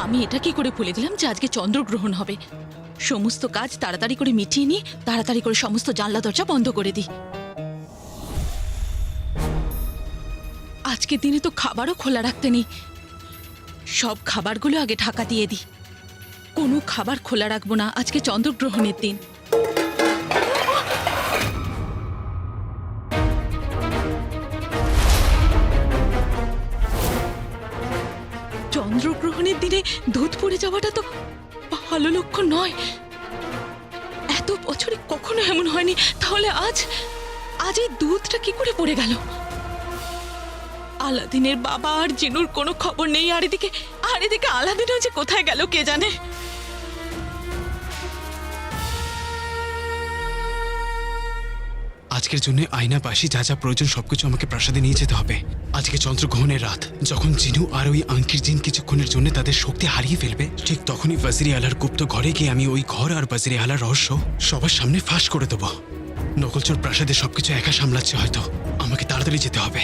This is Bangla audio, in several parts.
আমি এটা কি করে ভুলে গেলাম যে আজকে চন্দ্রগ্রহণ হবে। সমস্ত কাজ তাড়াতাড়ি করে মিটিয়ে নিয়ে তাড়াতাড়ি করে সমস্ত জানলা দরজা বন্ধ করে দিই। আজকের দিনে তো খাবারও খোলা রাখতে নেই, সব খাবারগুলো আগে ঢাকা দিয়ে দিই। কোনো খাবার খোলা রাখবো না, আজকে চন্দ্রগ্রহণের দিন। চন্দ্রগ্রহণের দিনে দুধ পড়ে যাওয়াটা তো ভালো লক্ষণ নয়। এত বছরে কখনো এমন হয়নি, তাহলে আজ এই দুধটা কি করে পড়ে গেল? আলাদিনের বাবা আর জিনুর কোনো খবর নেই, আর এদিকে আলাদিনও যে কোথায় গেল কে জানে। আজকের জন্য আয়না পাশি যা যা প্রয়োজন সবকিছু আমাকে প্রাসাদে নিয়ে যেতে হবে। আজকে চন্দ্রগ্রহণের রাত, যখন জিনু আর ওই আংটির জিন কিছুক্ষণের জন্য তাদের শক্তি হারিয়ে ফেলবে, ঠিক তখনই ওয়াজিরে আলার গুপ্ত ঘরে গিয়ে আমি ওই ঘর আর ওয়াজিরে আলার রহস্য সবার সামনে ফাঁস করে দেবো। নকলচোর প্রাসাদে সবকিছু একা সামলাচ্ছে, হয়তো আমাকে তাড়াতাড়ি যেতে হবে।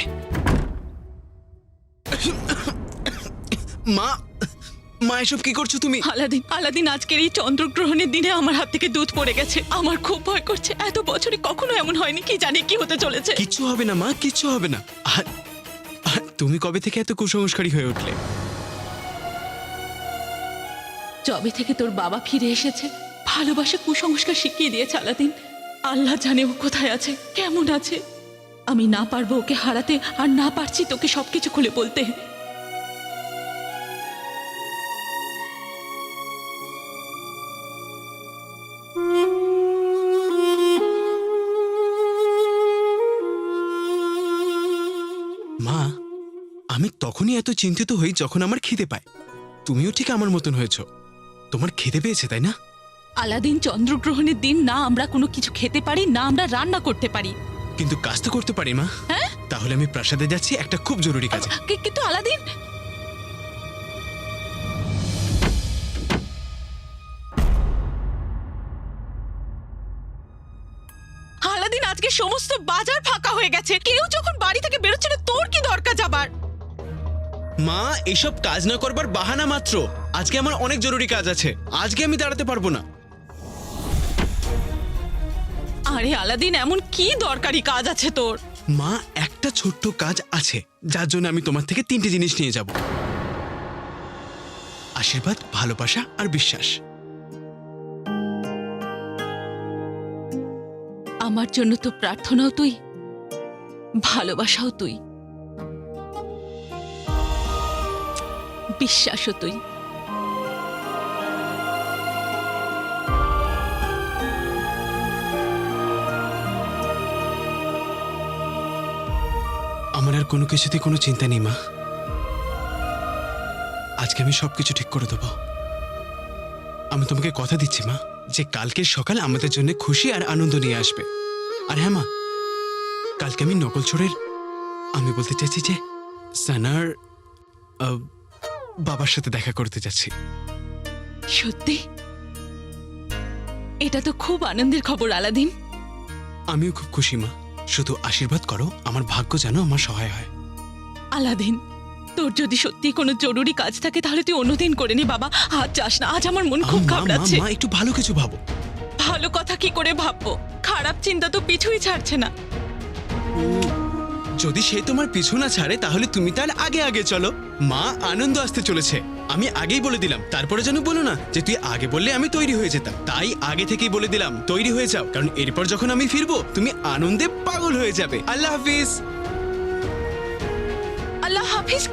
মা, মা এসব কি করছো তুমি? আলাদিন আজকের এই চন্দ্রগ্রহণের দিনে আমার হাত থেকে দুধ পড়ে গেছে। আমার খুব ভয় করছে, এত বছরে কখনো এমন হয়নি, কি জানি কি হতে চলেছে। কিচ্ছু হবে না মা, কিচ্ছু হবে না। আর তুমি কবে থেকে এত কুসংস্কারী হয়ে উঠলে? যবে থেকে তোর বাবা ফিরে এসেছে, ভালোবাসা কুসংস্কার শিখিয়ে দিয়েছে আলাদিন। আল্লাহ জানে ও কোথায় আছে, কেমন আছে। আমি না পারবো ওকে হারাতে, আর না পারছি তোকে সবকিছু খুলে বলতে। মা, আমি তখনই এত চিন্তিত হই যখন আমার খিদে পায়। তুমিও ঠিক আমার মতন হয়েছ, তোমার খিদে পেয়েছে তাই না? আলাদিন, চন্দ্রগ্রহণের দিন না আমরা কোনো কিছু খেতে পারি, না আমরা রান্না করতে পারি। কিন্তু কাজ তো করতে পারি মা। হ্যাঁ, তাহলে আমি প্রাসাদে যাচ্ছি একটা খুব জরুরি কাজে। কিন্তু আলাদিন, আজকে সমস্ত বাজার ফাঁকা হয়ে গেছে, কেউ যখন বাড়ি থেকে বেরোচ্ছে না, তোর কি দরকার যাবার? মা, এসব কাজ না করবার বাহানা মাত্র। আজকে আমার অনেক জরুরি কাজ আছে, আজকে আমি দাঁড়াতে পারবো না। আরে আলাদিন, এমন কি দরকারি কাজ আছে তোর? মা, একটা ছোট্ট কাজ আছে যার জন্য আমি তোমার থেকে 3টে জিনিস নিয়ে যাব: আশীর্বাদ, ভালোবাসা আর বিশ্বাস। আমার জন্য তো প্রার্থনাও তুই, ভালোবাসাও তুই, বিশ্বাসও তুই। আমার আর কোনো কিছুতে কোনো চিন্তা নেই মা। আজকে আমি সবকিছু ঠিক করে দেবো। আমি তোমাকে কথা দিচ্ছি মা, যে কালকের সকাল আমাদের জন্য খুশি আর আনন্দ নিয়ে আসবে। আর হ্যাঁ মা, কালকে আমি নকলচোরের, আমি বলতে চাইছি যে সানার বাবার সাথে দেখা করতে যাচ্ছি। সত্যি? এটা তো খুব আনন্দের খবর আলাদিন। আমিও খুব খুশি মা, শুধু আশীর্বাদ করো আমার ভাগ্য যেন আমার সহায় হয়। আলাদিন, তোর যদি সত্যি কোনো জরুরি কাজ থাকে তাহলে তুই অন্যদিন করে নি বাবা, আজ যাস না। আজ আমার মন খুব ঘাবড়াচ্ছে। মা, একটু ভালো কিছু ভাবো। ভালো কথা কি করে ভাববো? খারাপ চিন্তা তো পিছুই ছাড়ছে না। যদি সে তোমার পিছু না ছাড়ে তাহলে তুমি তার আগে আগে চলো। মা, আনন্দ আসতে চলেছে, আমি আগেই বলে দিলাম। তারপরে যেন বলো না যে তুই আগে বললে আমি তৈরি হয়ে যেতাম। তাই আগে থেকেই বলে দিলাম তৈরি হয়ে যাও, কারণ এরপর যখন আমি ফিরবো তুমি আনন্দে পাগল হয়ে যাবে। আল্লাহ হাফিজ। আল্লাহ হাফিজ।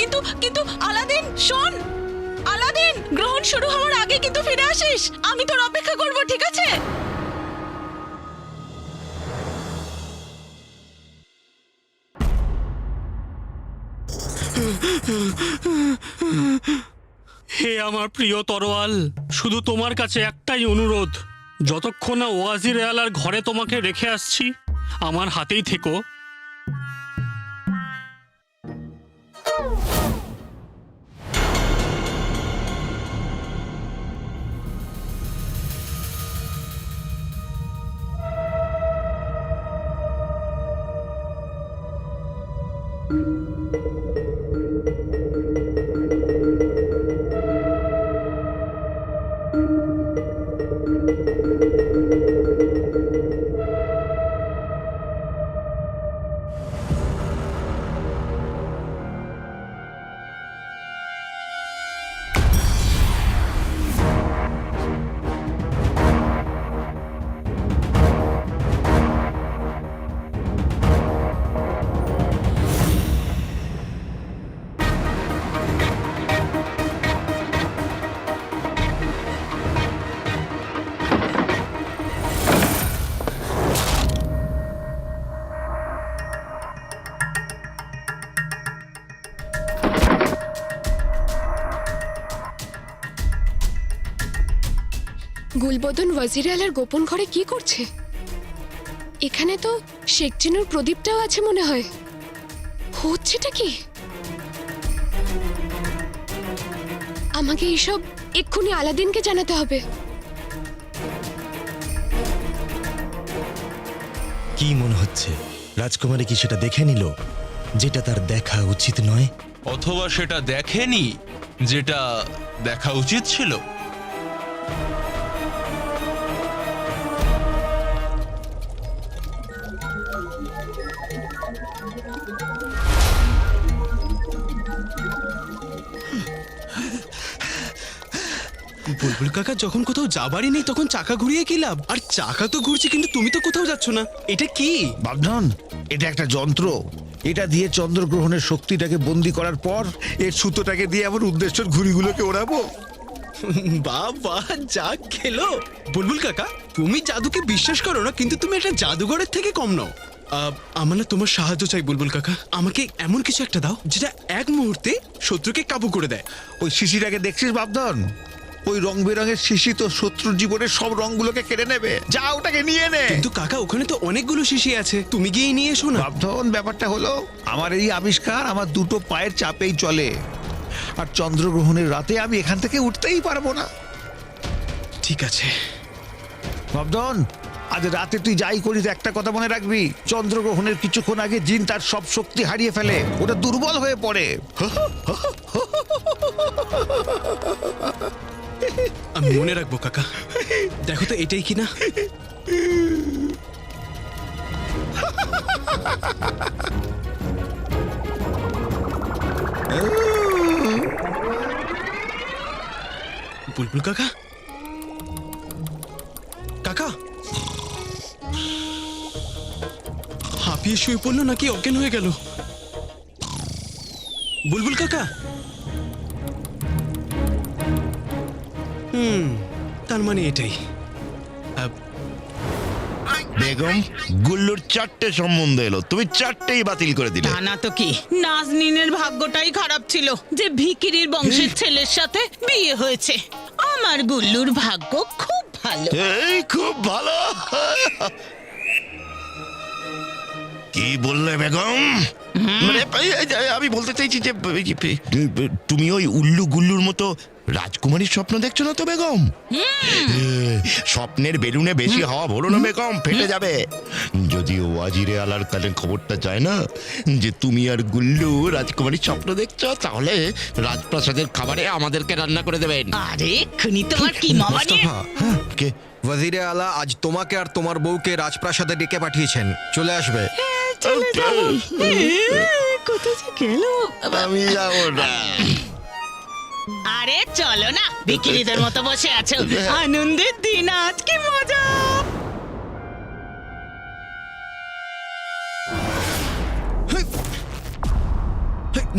কিন্তু আলাদিন শোন, আলাদিন, গ্রহণ শুরু হওয়ার আগে কিন্তু ফিরে আসিস। আমি তোর অপেক্ষা করব, ঠিক আছে? হে আমার প্রিয় তরোয়াল, শুধু তোমার কাছে একটাই অনুরোধ, যতক্ষণ না ওয়াজির আলার ঘরে তোমাকে রেখে আসছি আমার হাতেই থেকো। গুলবদন ওয়াজির আলার গোপন ঘরে কি করছে? এখানে তো শেখ জিনুর প্রদীপটাও আছে মনে হয়। হচ্ছেটা কি? আমাকে এইসব এক্ষুনি আলাদিনকে জানাতে হবে। কি মনে হচ্ছে রাজকুমারী কি সেটা দেখে নিল যেটা তার দেখা উচিত নয়? অথবা সেটা দেখেনি যেটা দেখা উচিত ছিল। বুলবুল কাকা যখন কোথাও যাবারই নেই তখন চাকা ঘুরিয়ে কি লাভ? আর চাকা তো ঘুরছে কিন্তু তুমি তো কোথাও যাচ্ছ না, এটা কি? বাবধন, এটা একটা যন্ত্র। এটা দিয়ে চন্দ্রগ্রহণের শক্তিটাকে বন্দি করার পর এর সুতোটাকে দিয়ে আমার উদ্দেশ্যের ঘুড়িগুলোকে ওড়াবো। বাবা যা খেলো। বুলবুল কাকা তুমি জাদুকে বিশ্বাস করো না, কিন্তু তুমি একটা জাদুঘরের থেকে কম নও। আমার না তোমার সাহায্য চাই বুলবুল কাকা। আমাকে এমন কিছু একটা দাও যেটা এক মুহূর্তে শত্রুকে কাবু করে দেয়। ওই শিশিটাকে দেখছিস বাবধন? ওই রং বেরঙের শিশি তো শত্রুর জীবনের সব রংগুলোকে কেড়ে নেবে। যা ওটাকে নিয়ে নে। কিন্তু কাকা ওখানে তো অনেকগুলো শিশি আছে, তুমি গিয়ে নিয়ে এসো না। বাবধন, ব্যাপারটা হলো আমার এই আবিষ্কার আমার দুটো পায়ের চাপেই চলে। আর চন্দ্রগ্রহণের রাতে আমি এখান থেকে উঠতেই পারবো না। ঠিক আছে বাবধন, আজ রাতে তুই যাই করিস একটা কথা মনে রাখবি, চন্দ্রগ্রহণের কিছুক্ষণ আগে জিন তার সব শক্তি হারিয়ে ফেলে, ওটা দুর্বল হয়ে পড়ে। আমি মনে রাখবো কাকা। দেখো তো এটাই কিনা। বুলবুল কাকা, কাকা হাঁপিয়ে শুয়ে পড়লো নাকি অজ্ঞান হয়ে গেল? বুলবুল কাকা। তার মানে এটাই। বেগম, গুল্লুর 4টে সম্বন্ধ এলো, তুমি 4টেই বাতিল করে দিলে। না তো কি, নাজনীনের ভাগ্যটাই খারাপ ছিল যে ভিকিরির বংশের ছেলের সাথে বিয়ে হয়েছে। আমার গুল্লুর ভাগ্য খুব ভালো। এই খুব ভালো। কি বললে বেগম? মানে আমি বলতে চাইছি যে তুমি ওই উল্লু গুল্লুর মতো রাজকুমারীর স্বপ্ন দেখছো না তো বেগম? স্বপ্নের বেলুনে বেশি হাওয়া ভরো না বেগম, ফেটে যাবে। যদি ওয়াজিরে আলার কানে খবরটা যায় না যে তুমি আর গুল্লু রাজকুমারীর স্বপ্ন দেখছো, তাহলে রাজপ্রাসাদের খাবারে আমাদেরকে রান্না করে দেবেন। আরে খুনি তোমার কি মামা নিয়ে? কে? ওয়াজিরে আলা আজ তোমাকে আর তোমার বউকে রাজপ্রাসাদে ডেকে পাঠিয়েছেন, চলে আসবে। কোথায় যে গেল? আমি যাবো না। আরে চলো না, ভিকিরিদের মতো বসে আছো, আনন্দের দিন আজ, কি মজা।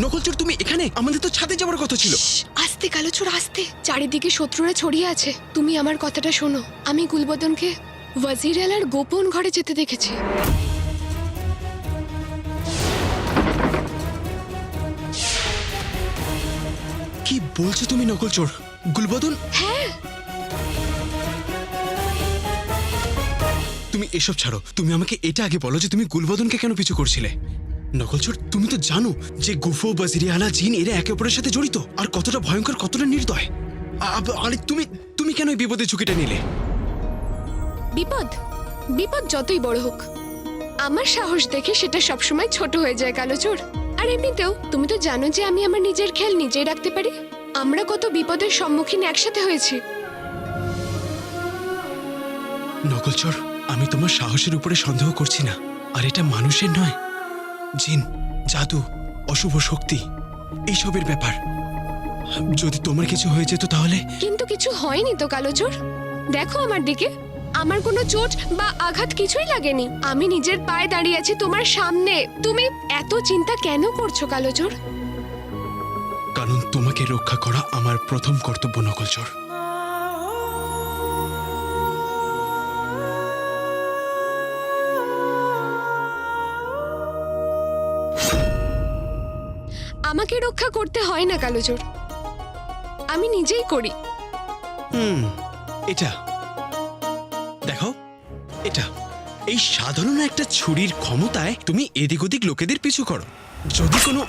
নকলচোর তুমি এখানে? আমাদের তো ছাদে যাওয়ার কথা ছিল। আস্তে কালোচোর আস্তে, চারিদিকে শত্রুরা ছড়িয়ে আছে। তুমি আমার কথাটা শোনো, আমি গুলবদনকে ওয়াজির আলার গোপন ঘরে যেতে দেখেছি। কি বলছো তুমি নকলচোর? গুলবদন? হ্যাঁ, তুমি এসব ছাড়ো, তুমি আমাকে এটা আগে বলো যে তুমি গুলবদনকে কেন পিছু করছিলে? নকলচোর তুমি তো জানো যে গুফো, ওয়াজিরে আলা, জিন এরা একে অপরের সাথে জড়িত, আর কতটা ভয়ঙ্কর, কতটা নির্দয়। আরে তুমি তুমি কেন এই বিপদের ঝুঁকিটা নিলে? বিপদ বিপদ যতই বড় হোক, আমার সাহস দেখে সেটা সবসময় ছোট হয়ে যায় কালোচোর। আর এমনিতেও তুমি তো জানো যে আমি আমার নিজের খেয়াল নিজেই রাখতে পারি। আমরা কত বিপদের সম্মুখীন একসাথে হয়েছি। নকলচোর, আমি তোমার সাহসের উপরে সন্দেহ করছি না, আর এটা মানুষের নয়, জিন, জাদু, অশুভ শক্তি এইসবের ব্যাপার। যদি তোমার কিছু হয়ে যেত তাহলে? কিন্তু কিছু হয়নি তো কালোচোর, দেখো আমার দিকে, আমার কোনো চোট বা আঘাত কিছুই লাগেনি। আমি নিজের পায়ে দাঁড়িয়ে আছি তোমার সামনে। তুমি এত চিন্তা কেন করছো কালোচোর? কারণ তোমাকে রক্ষা করা আমার প্রথম কর্তব্য নকলচোর। আমাকে রক্ষা করতে হয় না, কালোচোর আমি নিজেই করি। এটা এটা এই সাধারণ একটা ছুরির ক্ষমতায় তুমি এদিক ওদিক লোকেদের পিছু করো। যদি কোনো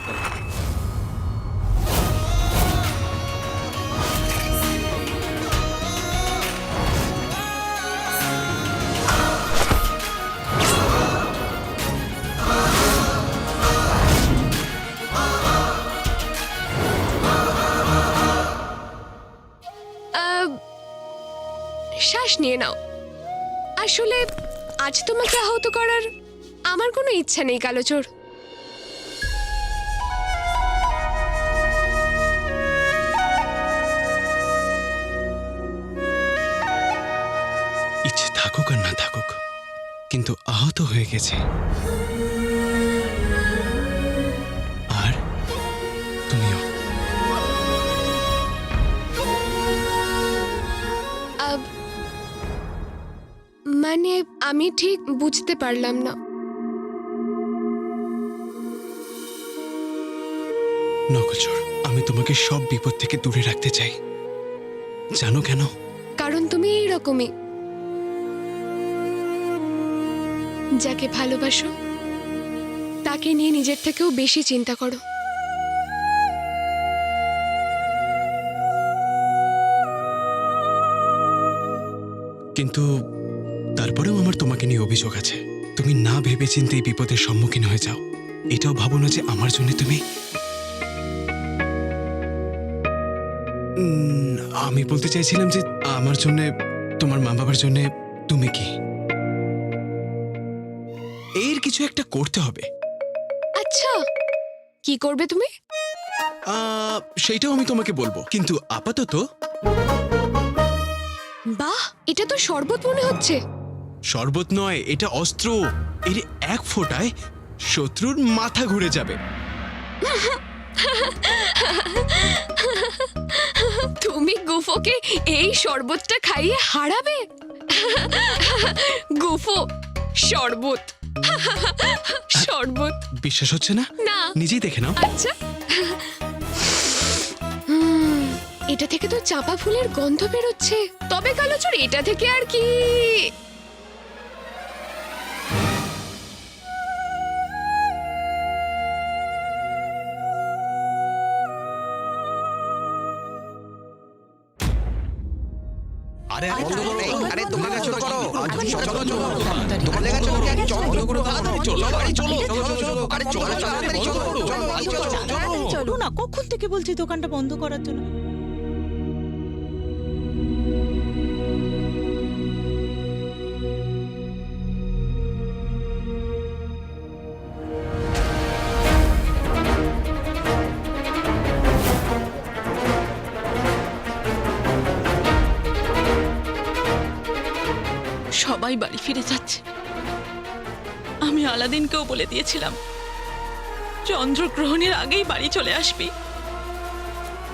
শ্বাস নিয়ে নাও। আসলে আজ তোমাকে আহত করার আমার কোনো ইচ্ছা নেই কালোচোর। ইচ্ছে থাকুক আর না থাকুক, কিন্তু আহত হয়ে গেছে। আর তুমিও। মানে আমি ঠিক বুঝতে পারলাম না। নকলচোর, আমি তোমাকে সব বিপদ থেকে দূরে রাখতে চাই। জানো কেন? কারণ তুমি এইরকমই, যাকে ভালোবাসো তাকে নিয়ে নিজের থেকেও বেশি চিন্তা করো। কিন্তু তারপরেও আমার তোমাকে নিয়ে অভিযোগ আছে। তুমি না ভেবে চিন্তে এই বিপদের সম্মুখীন হয়ে যাও। এটাও ভাবো না যে আমার জন্য তুমি আমি বলতে চাইছিলাম যে আমার জন্য, তোমার মা বাবার জন্য তুমি কি এর কিছু একটা করতে হবে। আচ্ছা, কি করবে তুমি? সেইটাও আমি তোমাকে বলবো, কিন্তু আপাতত বাহ, এটা তো শরবত মনে হচ্ছে। শরবত নয়, এটা অস্ত্র। এর এক ফোঁটায় শত্রুর মাথা ঘুরে যাবে। তুমি গুফোকে এই শরবতটা খাইয়ে হারাবে? গুফো, শরবত শরবত বিশ্বাস হচ্ছে না? না। নিজেই দেখে নাও। আচ্ছা, এটা থেকে তো চাঁপা ফুলের গন্ধ বেরোচ্ছে। তবে কালোচোর, এটা থেকে আর কি? আরে আরে তোমরা চলো করো, চলো চলো তোমরা চলো, চলো করো, চলো আরে চলো চলো, আরে চলো চলো চলো না, কখন থেকে বলছি দোকানটা বন্ধ করার জন্য। সবাই বাড়ি ফিরে যাচ্ছে। আমি আলাদিনকেও বলে দিয়েছিলাম চন্দ্রগ্রহণের আগেই বাড়ি চলে আসবি,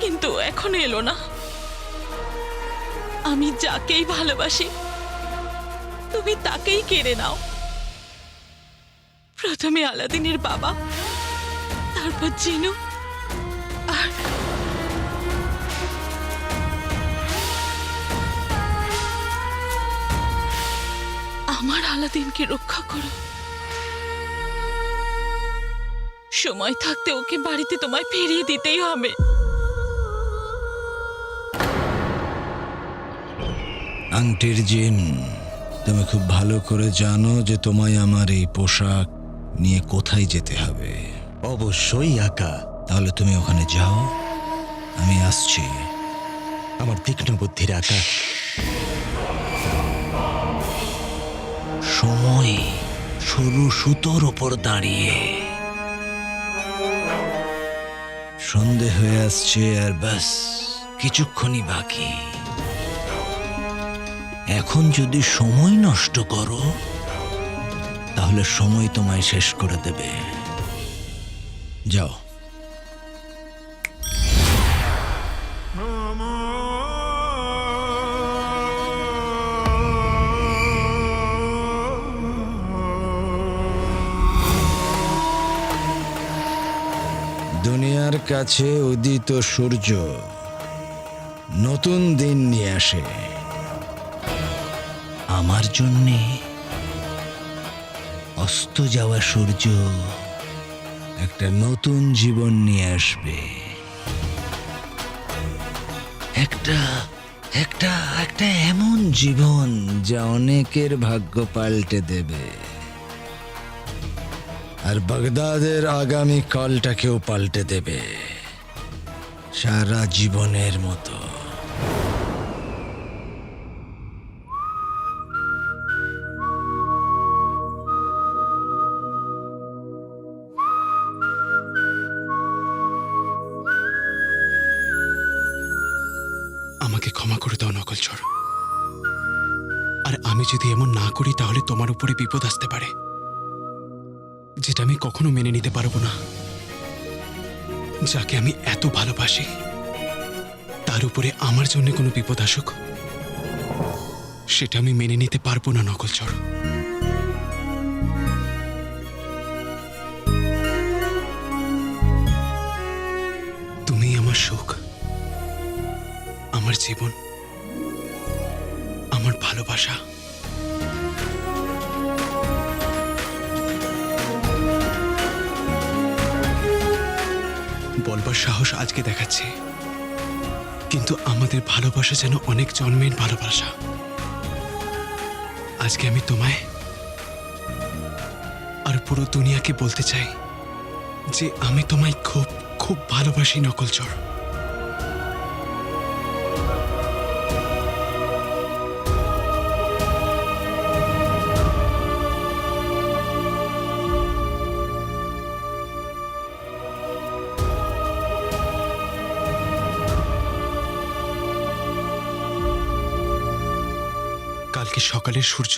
কিন্তু এখনো এলো না। আমি যাকেই ভালোবাসি তুমি তাকেই কেড়ে নাও। প্রথমে আলাদিনের বাবা, তারপর জিনু, আর আমার আলাদিনকে রক্ষা করো। সময় থাকতে ওকে বাড়িতে তোমায় ফিরিয়ে দিতেই হবে। আংটির জিন, তুমি খুব ভালো করে জানো যে তোমায় আমার এই পোশাক নিয়ে কোথায় যেতে হবে। অবশ্যই আকা। তাহলে তুমি ওখানে যাও, আমি আসছি। আমার তীক্ষ্ণ বুদ্ধির আকা। সময় সরু সুতোর ওপর দাঁড়িয়ে। সন্ধে হয়ে আসছে আর ব্যাস কিছুক্ষণই বাকি। এখন যদি সময় নষ্ট করো তাহলে সময় তোমায় শেষ করে দেবে। যাও। দুনিয়ার কাছে উদিত সূর্য নতুন দিন নিয়ে আসে। আমার জন্যে অস্ত যাওয়া সূর্য একটা নতুন জীবন নিয়ে আসবে। একটা একটা একটা এমন জীবন যা অনেকের ভাগ্য পাল্টে দেবে, আর বাগদাদের আগামী কালটাকেও পাল্টে দেবে সারা জীবনের মতো। আমাকে ক্ষমা করে দাও নকলচর। আর আমি যদি এমন না করি তাহলে তোমার উপরে বিপদ আসতে পারে, যেটা আমি কখনো মেনে নিতে পারবো না। যাকে আমি এত ভালোবাসি তার উপরে আমার জন্য কোনো বিপদ আসুক, সেটা আমি মেনে নিতে পারবো না নকলচর। তুমি আমার সুখ, আমার জীবন, আমার ভালোবাসা। বলবার সাহস আজকে দেখাচ্ছে, কিন্তু আমাদের ভালোবাসা যেন অনেক জন্মের ভালোবাসা। আজকে আমি তোমায় আর পুরো দুনিয়াকে বলতে চাই যে আমি তোমায় খুব খুব ভালোবাসি নকলচর। কালকে সকালের সূর্য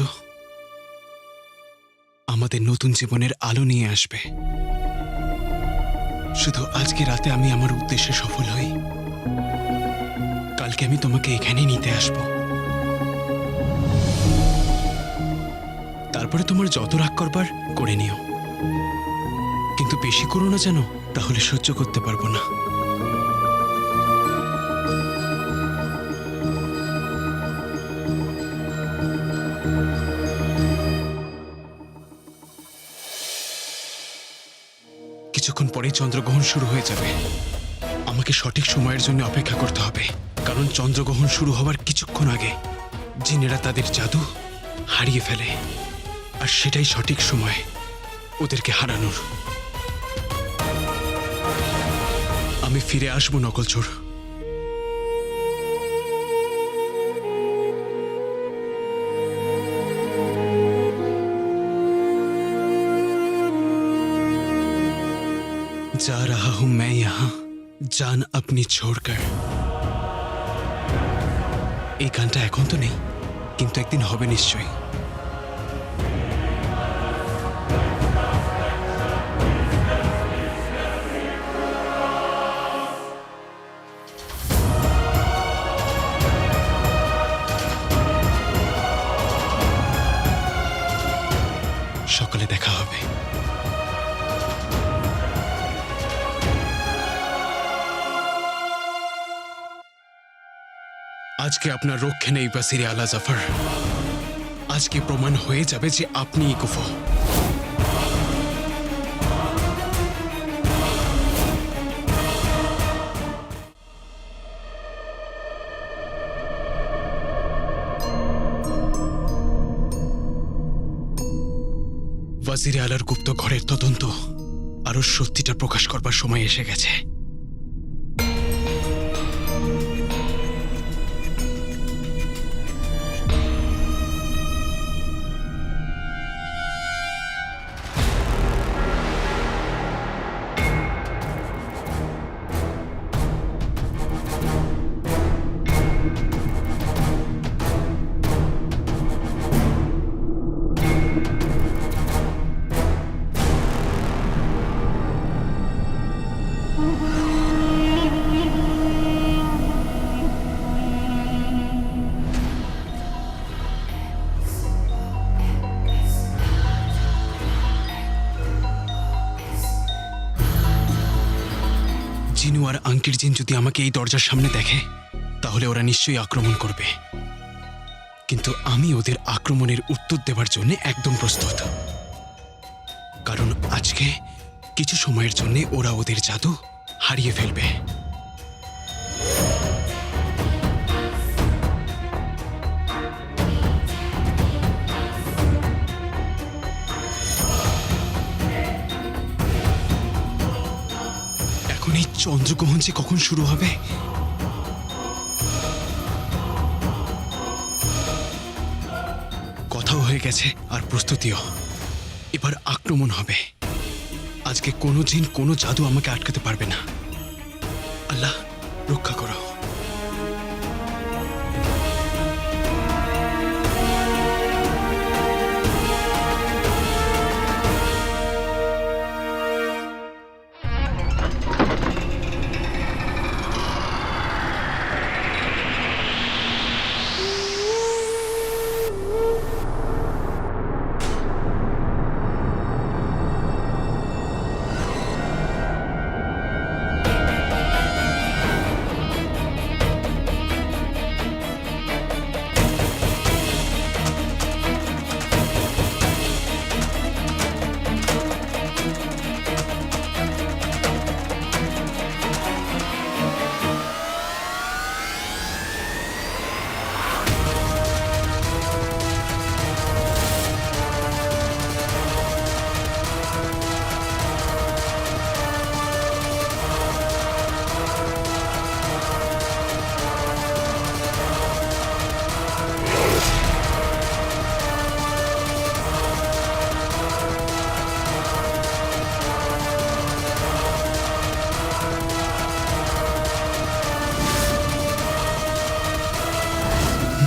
আমাদের নতুন জীবনের আলো নিয়ে আসবে। শুধু আজকে রাতে আমি আমার উদ্দেশ্যে সফল হই, কালকে আমি তোমাকে এখানেই নিতে আসব। তারপরে তোমার যত রাগ করবার করে নিও, কিন্তু বেশি করো না যেন, তাহলে সহ্য করতে পারবো না। কিছুক্ষণ পরেই চন্দ্রগ্রহণ শুরু হয়ে যাবে। আমাকে সঠিক সময়ের জন্য অপেক্ষা করতে হবে, কারণ চন্দ্রগ্রহণ শুরু হওয়ার কিছুক্ষণ আগে জিনেরা তাদের জাদু হারিয়ে ফেলে, আর সেটাই সঠিক সময় ওদেরকে হারানোর। আমি ফিরে আসবো নকলচোর। जा रहा हूं मैं यहां जान अपनी छोड़कर। এই গানটা এখন তো নেই, কিন্তু একদিন হবে নিশ্চয়ই। সকালে দেখা হবে। আজকে আপনার রক্ষে নেই বাসিরে আলা জাফর। আজকে প্রমাণ হয়ে যাবে যে আপনিই কুফো। ওয়াজিরে আলার গুপ্ত ঘরের তদন্ত আরো সত্যিটা প্রকাশ করবার সময় এসে গেছে। জিনু আর আঙ্কির জিন যদি আমাকে এই দরজার সামনে দেখে তাহলে ওরা নিশ্চয়ই আক্রমণ করবে, কিন্তু আমি ওদের আক্রমণের উত্তর দেবার জন্য একদম প্রস্তুত। কারণ আজকে কিছু সময়ের জন্য ওরা ওদের জাদু হারিয়ে ফেলবে। এখন এই চন্দ্রগ্রহণ যে কখন শুরু হবে? কথাও হয়ে গেছে আর প্রস্তুতিও। এবার আক্রমণ হবে। আজকে কোনো জিন কোনো জাদু আমাকে আটকাতে পারবে না। আল্লাহ রক্ষা করো।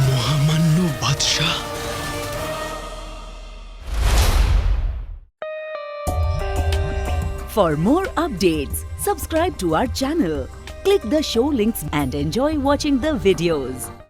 মহামান্য বাদশাহ, For more updates, subscribe to our channel, click the show links and enjoy watching the videos.